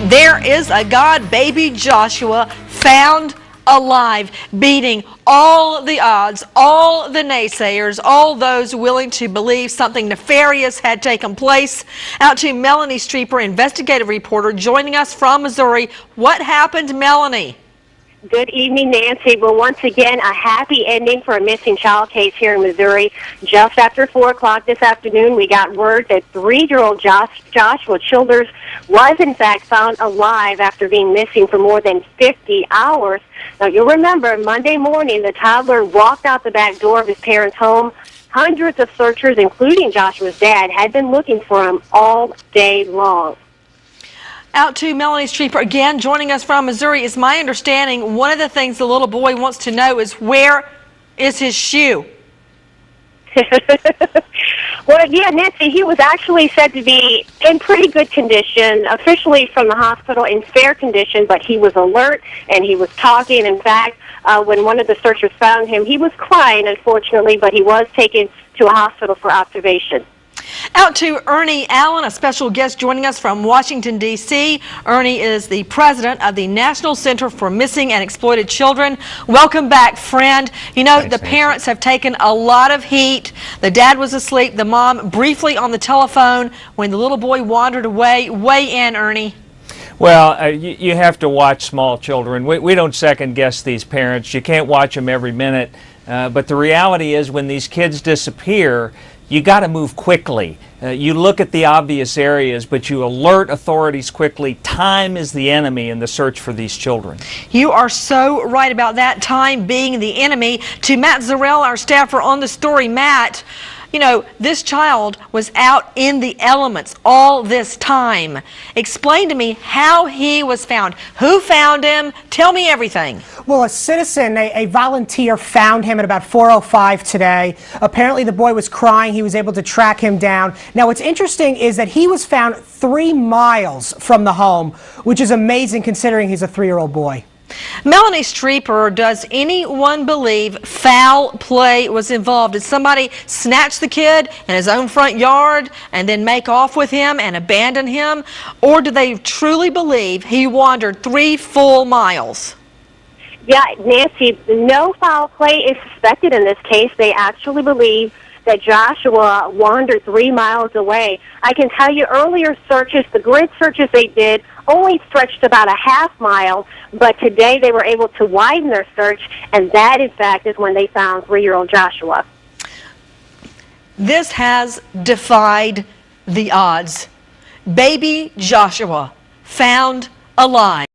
There is a God, baby Joshua, found alive, beating all the odds, all the naysayers, all those willing to believe something nefarious had taken place. Out to Melanie Streeper, investigative reporter, joining us from Missouri. What happened, Melanie? Good evening, Nancy. Well, once again, a happy ending for a missing child case here in Missouri. Just after 4 o'clock this afternoon, we got word that 3-year-old Joshua Childers was, in fact, found alive after being missing for more than 50 hours. Now, you'll remember, Monday morning, the toddler walked out the back door of his parents' home. Hundreds of searchers, including Joshua's dad, had been looking for him all day long. Out to Melanie Streeper again, joining us from Missouri. Is my understanding one of the things the little boy wants to know is where is his shoe? Well, yeah, Nancy, he was actually said to be in pretty good condition, officially from the hospital in fair condition, but he was alert and he was talking. In fact, when one of the searchers found him, he was crying, unfortunately, but he was taken to a hospital for observation. Out to Ernie Allen, a special guest joining us from Washington, D.C. Ernie is the president of the National Center for Missing and Exploited Children. Welcome back, friend. You know, the parents have taken a lot of heat. The dad was asleep, the mom briefly on the telephone when the little boy wandered away. Weigh in, Ernie. Well, you have to watch small children. We don't second guess these parents. You can't watch them every minute. But the reality is when these kids disappear, you got to move quickly. You look at the obvious areas, but you alert authorities quickly. Time is the enemy in the search for these children. You are so right about that, time being the enemy. To Matt Zarrell, our staffer on the story. Matt, you know, this child was out in the elements all this time. Explain to me how he was found. Who found him? Tell me everything. Well, a citizen, a volunteer, found him at about 4:05 today. Apparently the boy was crying. He was able to track him down. Now, what's interesting is that he was found 3 miles from the home, which is amazing considering he's a 3-year-old boy. Melanie Streeper, does anyone believe foul play was involved? Did somebody snatch the kid in his own front yard and then make off with him and abandon him? Or do they truly believe he wandered 3 full miles? Yeah, Nancy, no foul play is suspected in this case. They actually believe that Joshua wandered 3 miles away. I can tell you earlier searches, the grid searches they did, only stretched about a half mile, but today they were able to widen their search, and that, in fact, is when they found 3-year-old Joshua. This has defied the odds. Baby Joshua found alive.